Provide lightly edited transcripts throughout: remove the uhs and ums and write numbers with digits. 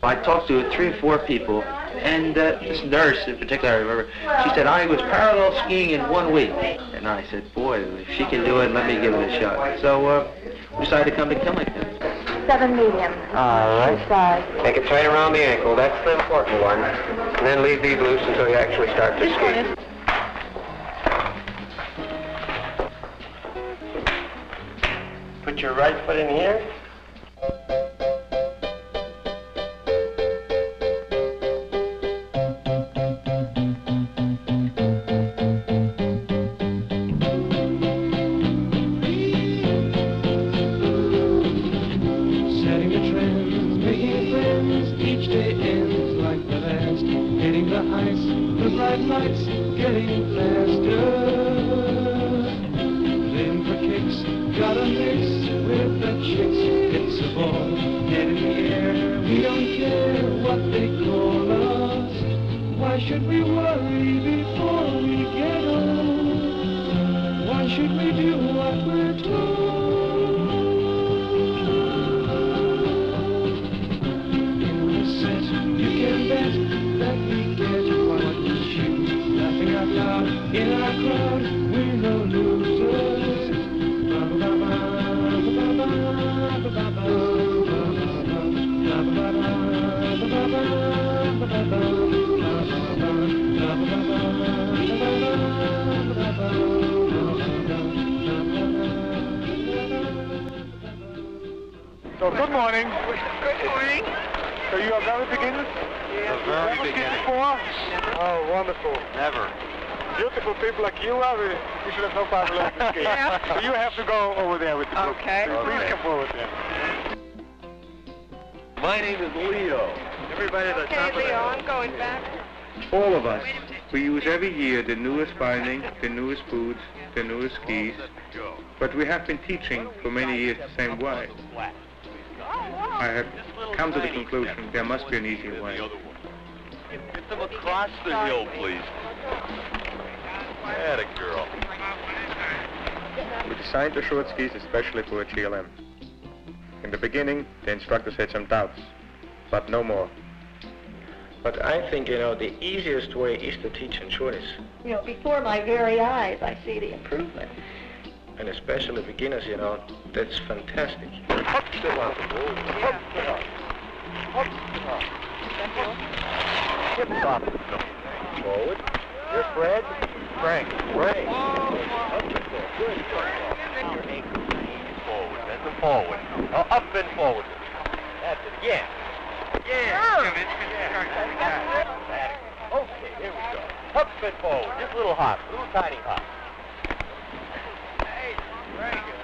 I talked to 3 or 4 people, and this nurse in particular, I remember, she said, I was parallel skiing in 1 week. And I said, boy, if she can do it, let me give it a shot. So we decided to come to Killington. 7 medium. All right. Size. Make it tight around the ankle. That's the important one. And then leave these loose until you actually start to ski. Put your right foot in here. So, good morning. Good morning. So you are very beginners? Yeah. The very beginners. Before? Oh, wonderful. Never. Beautiful people like you are, we should have no problem learning to ski. Yeah. So you have to go over there with the group. Okay. Please come forward there. My name is Leo. Everybody at the top of the Leo, hill. I'm going back. All of us, we use every year the newest binding, the newest boots, the newest skis, but we have been teaching for many years the same way. I have come to the conclusion there must be an easier way. Get them across the hill, please. Atta girl. We designed the short skis especially for a GLM. In the beginning, the instructors had some doubts, but no more. But I think, the easiest way is to teach in shorties. Before my very eyes, I see the improvement. And especially beginners, that's fantastic. Up, sit up. Up, sit up. Up, sit up. Hip hop. Forward. Here's Fred. Frank. Ray. Up and forward. Good. Forward, that's the forward. Oh, up and forward. That's it, yeah. Yeah. Okay, here we go. Up and forward, just a little hop, little tiny hop. Very good.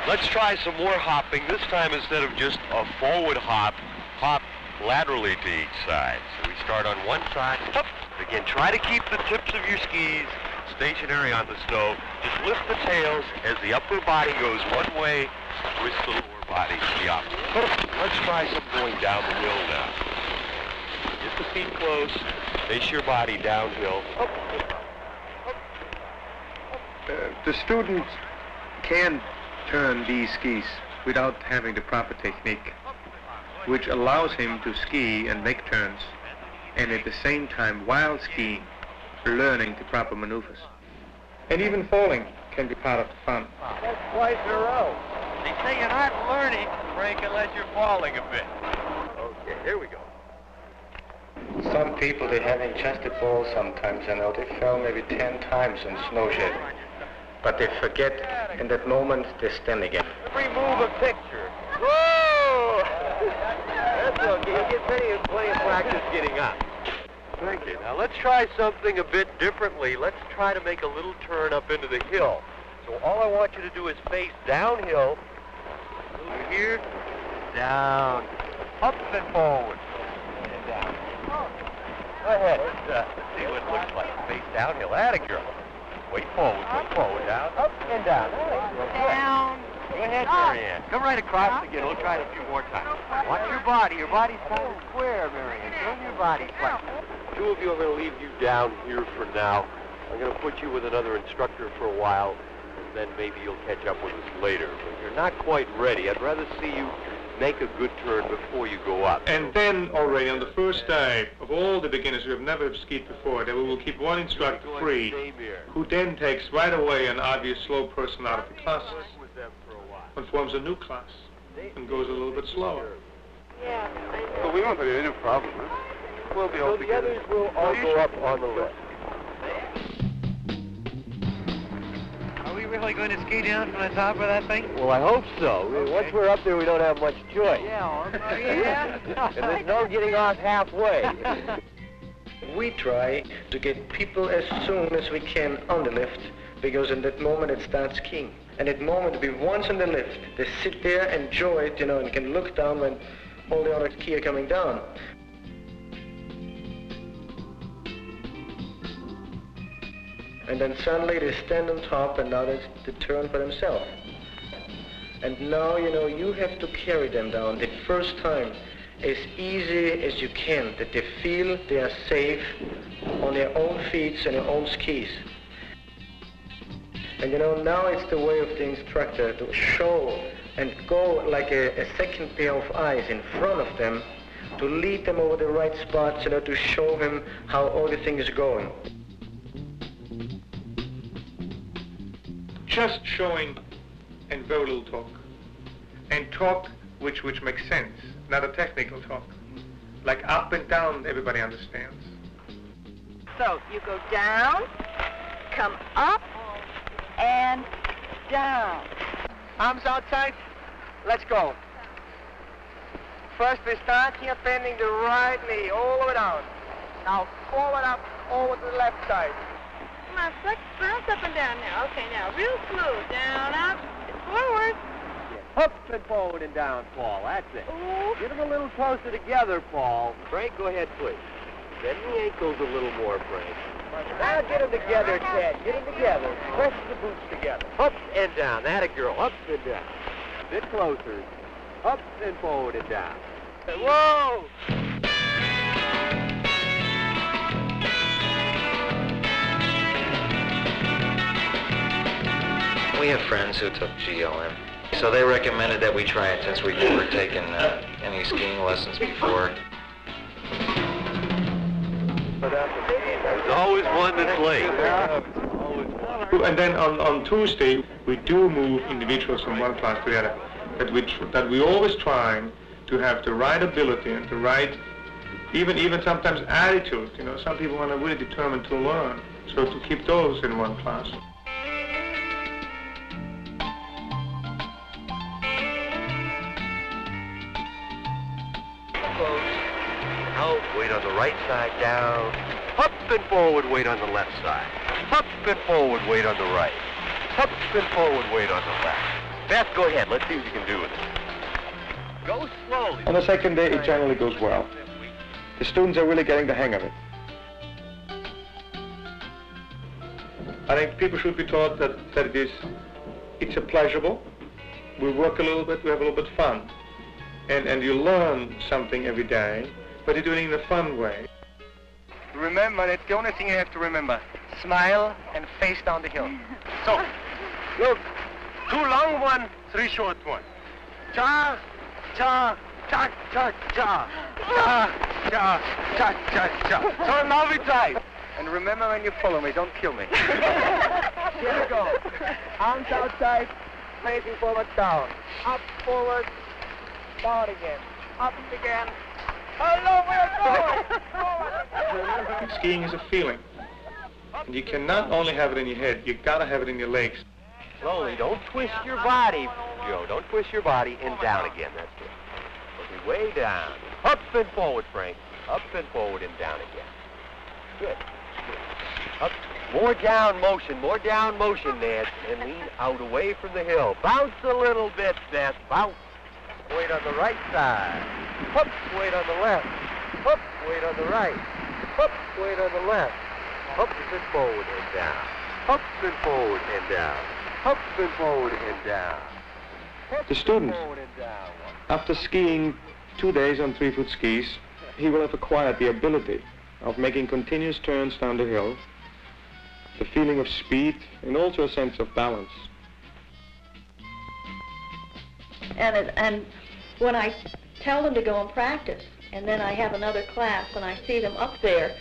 Let's try some more hopping. This time, instead of just a forward hop, hop laterally to each side. So we start on one side. Hop. Again, try to keep the tips of your skis stationary on the snow. Just lift the tails as the upper body goes one way, twist the lower body to the opposite. Let's try some going down the hill now. Get the feet close, face your body downhill. The student can turn these skis without having the proper technique, which allows him to ski and make turns, and at the same time, while skiing, learning the proper maneuvers. And even falling can be part of the fun. That's twice in a row. They say you're not learning, Frank, unless you're falling a bit. Okay, here we go. Some people, they haven't just the ball sometimes, they fell maybe 10 times on snow shed. But they forget, in that moment, they stand again. Every move a picture. Whoa! That's okay. You get plenty of practice getting up. Thank you. Now let's try something a bit differently. Let's try to make a little turn up into the hill. So all I want you to do is face downhill. Over here, down, up and forward, and down. Go ahead. Let's see what it looks like. Face downhill. Atta girl. Wait forward, down, up and down. Down. Go ahead, Marianne. Come right across again. We'll try it a few more times. Watch your body. Your body's kind of square, Marianne. Turn your body flat. 2 of you, I'm going to leave you down here for now. I'm going to put you with another instructor for a while, and then maybe you'll catch up with us later. But you're not quite ready. I'd rather see you make a good turn before you go up. And then already on the first day of all the beginners who have never skied before, that we will keep one instructor free, who then takes right away an obvious slow person out of the classes and forms a new class and goes a little bit slower. Yeah, I know. But we won't have any problem. Huh? We'll be all together. The others will all go up on the list. Are we really going to ski down from the top of that thing? Well, I hope so. Okay. Once we're up there, we don't have much choice. Yeah. And there's no getting off halfway. We try to get people as soon as we can on the lift, because in that moment it starts skiing. And at the moment to be once on the lift, they sit there, enjoy it, and can look down when all the other skiers are coming down. And then suddenly they stand on top, and now it's the turn for themselves. And now, you have to carry them down the first time as easy as you can, that they feel they are safe on their own feet and their own skis. And now it's the way of the instructor to show and go like a second pair of eyes in front of them, to lead them over the right spots, to show him how all the thing is going. Just showing and very little talk. And talk which makes sense, not a technical talk. Like up and down, everybody understands. So you go down, come up, and down. Arms outside. Let's go. First we start here bending the right knee all the way down. Now forward up over to the left side. Come on, bounce up and down now. Okay, now real smooth. Down, up, forward. Up and forward and down, Paul. That's it. Ooh. Get them a little closer together, Paul. Frank, go ahead, please. Bend the ankles a little more, Frank. Now get them together, Ted. Get them together. Press the boots together. Up and down. That a girl. Up and down. A bit closer. Up and forward and down. Whoa! We have friends who took GLM, so they recommended that we try it since we've never taken any skiing lessons before. There's always one that's late. And then on Tuesday, we do move individuals from one class to the other. That we always try to have the right ability and the right, even sometimes attitude. Some people want to really determined to learn. So to keep those in one class. Weight on the right side, down. Up and forward, weight on the left side. Up and forward, weight on the right. Up and forward, weight on the left. Beth, go ahead. Let's see what you can do with it. Go slowly. On the second day, it generally goes well. The students are really getting the hang of it. I think people should be taught that it's a pleasurable. We work a little bit, we have a little bit of fun. And you learn something every day, but you do it in a fun way. Remember, that's the only thing you have to remember. Smile and face down the hill. So, look, 2 long ones, 3 short ones. Cha, cha, cha, cha, cha. Cha, cha, cha, cha, cha. So now we try. And remember, when you follow me, don't kill me. Here we go. Arms outside, facing forward, down. Up, forward, down again. Up again. Hello, we're going! Skiing is a feeling. And you cannot only have it in your head, you gotta have it in your legs. Slowly, don't twist your body, Joe. Don't twist your body, and down again. That's it. Looking way down. Up and forward, Frank. Up and forward and down again. Good. Up. More down motion, Ned. And lean out away from the hill. Bounce a little bit, Beth. Bounce. Weight on the right side. Up, weight on the left. Up, weight on the right. Up, weight on the left. Up and forward and down. Up and forward and down. Up and forward and down. The student, after skiing 2 days on 3-foot skis, he will have acquired the ability of making continuous turns down the hill, the feeling of speed, and also a sense of balance. And when I tell them to go and practice, and then I have another class, and I see them up there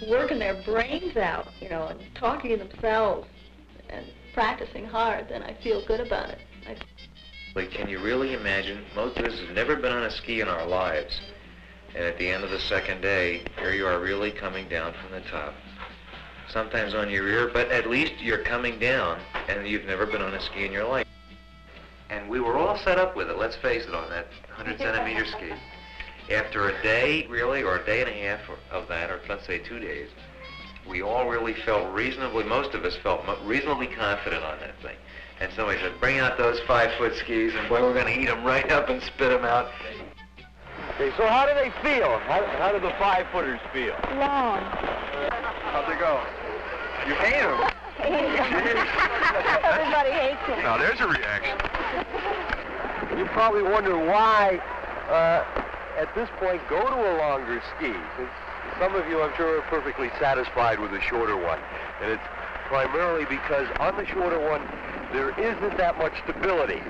working their brains out, you know, and talking to themselves and practicing hard, then I feel good about it. Can you really imagine? Most of us have never been on a ski in our lives. And at the end of the second day, here you are really coming down from the top. Sometimes on your rear, but at least you're coming down, and you've never been on a ski in your life. And we were all set up with it, let's face it, on that 100-centimeter ski. After a day, really, or a day and a half of that, or let's say 2 days, we all really felt reasonably, most of us felt reasonably confident on that thing. And somebody said, bring out those 5-foot skis, and boy, we're going to eat them right up and spit them out. Okay, so how do they feel? How do the 5-footers feel? Long. How'd they go? You hate them. Everybody hates him. Now, there's a reaction. You probably wonder why, at this point, go to a longer ski. Some of you, I'm sure, are perfectly satisfied with the shorter one. And it's primarily because on the shorter one, there isn't that much stability.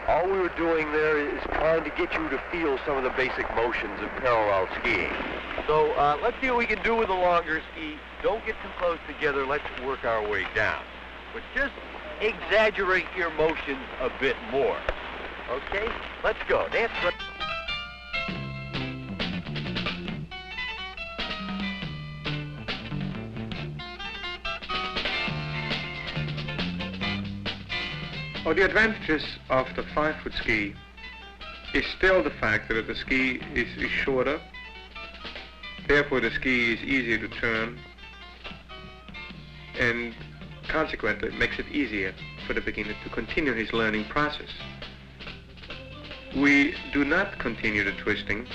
All we were doing there is trying to get you to feel some of the basic motions of parallel skiing. So let's see what we can do with the longer ski. Don't get too close together. Let's work our way down. But just exaggerate your motions a bit more. Okay? Let's go. Dance. Well, the advantages of the 5-foot ski is still the fact that the ski is shorter, therefore the ski is easier to turn, and consequently it makes it easier for the beginner to continue his learning process. We do not continue the twisting,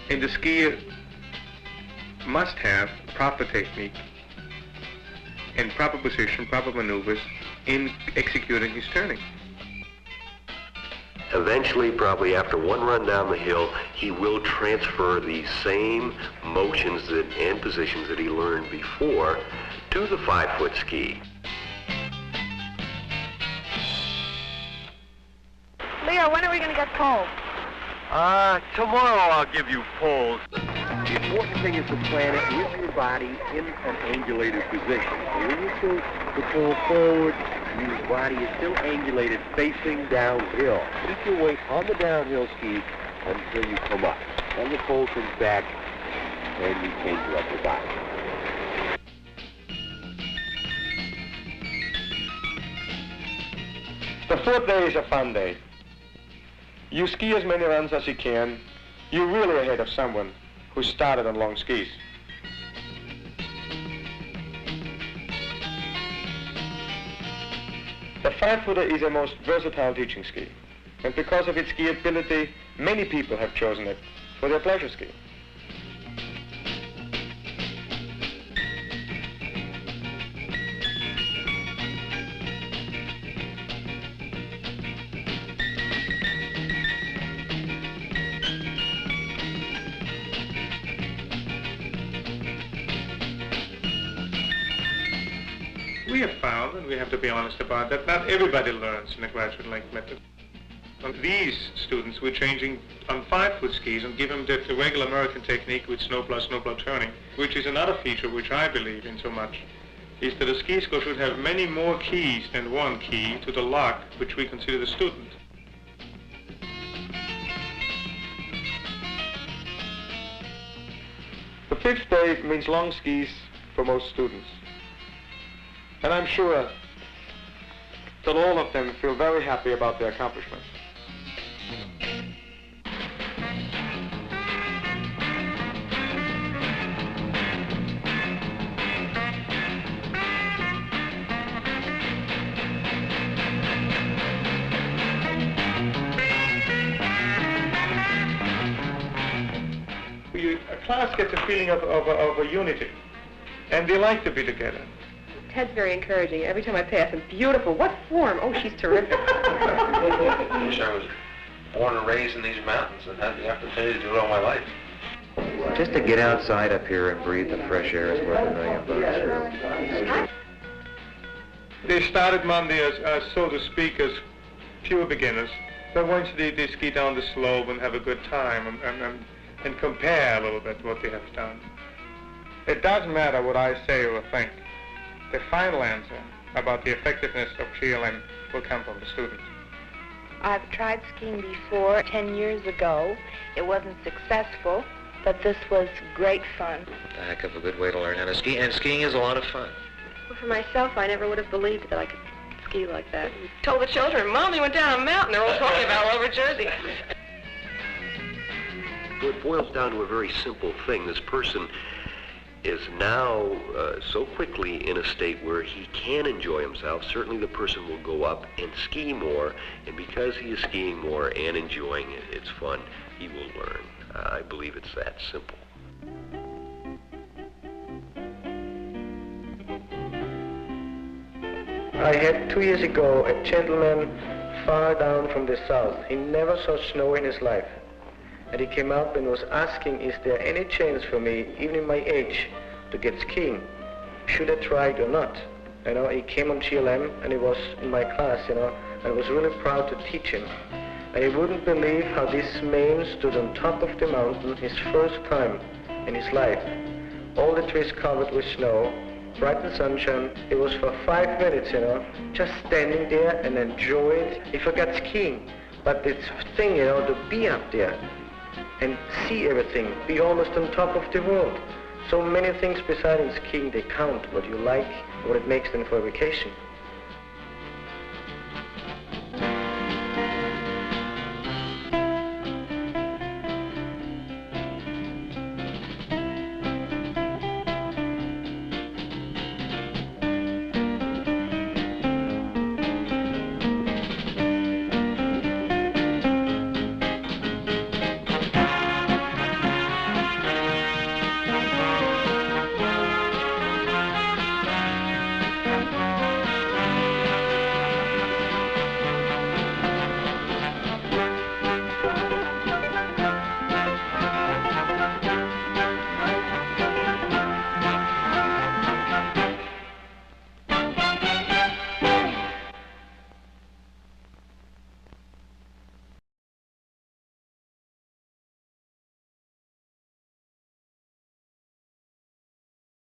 and the skier must have proper technique and proper position, proper maneuvers in executing his turning. Eventually, probably after one run down the hill, he will transfer the same motions and positions that he learned before to the 5-foot ski. Leo, when are we going to get poles? Tomorrow I'll give you poles. The important thing is to plan it with your body in an angulated position. So when you tilt the pole forward, your body is still angulated facing downhill. Keep your weight on the downhill ski until you come up. Then the pole comes back and you change your upper body. The 4th day is a fun day. You ski as many runs as you can. You're really ahead of someone who started on long skis. The 5-footer is a most versatile teaching ski, and because of its skiability, many people have chosen it for their pleasure ski. We have found, and we have to be honest about that, not everybody learns in a graduate length method. On these students, we're changing on 5-foot skis and give them the regular American technique with snowplow turning, which is another feature which I believe in so much, is that a ski school should have many more keys than one key to the lock, which we consider the student. The 5th day means long skis for most students. And I'm sure that all of them feel very happy about their accomplishments. A class gets a feeling of a unity, and they like to be together. Ted's very encouraging. Every time I pass him, beautiful. What form? Oh, she's terrific. I wish I was born and raised in these mountains and had the opportunity to do it all my life. Just to get outside up here and breathe the fresh air is worth $1 million. They started Monday as so to speak, as pure beginners, They want you to ski down the slope and have a good time and compare a little bit what they have done. It doesn't matter what I say or think. The final answer about the effectiveness of GLM will come from the students. I've tried skiing before 10 years ago. It wasn't successful, but this was great fun. A heck of a good way to learn how to ski, and skiing is a lot of fun. Well, for myself, I never would have believed that I could ski like that. Told the children, Mom, you went down a mountain. They're all talking about all over Jersey. So it boils down to a very simple thing. This person is now so quickly in a state where he can enjoy himself. Certainly the person will go up and ski more, and because he is skiing more and enjoying it, it's fun, he will learn. I believe it's that simple. I had 2 years ago a gentleman far down from the south. He never saw snow in his life. And he came up and was asking, is there any chance for me, even in my age, to get skiing? Should I try it or not? You know, he came on GLM and he was in my class, you know, and I was really proud to teach him. And he wouldn't believe how this man stood on top of the mountain his first time in his life. All the trees covered with snow, bright in sunshine. It was for 5 minutes, you know, just standing there and enjoy it. He forgot skiing, but this thing, you know, to be up there and see everything, be almost on top of the world. So many things besides skiing, they count, what you like, what it makes them for a vacation.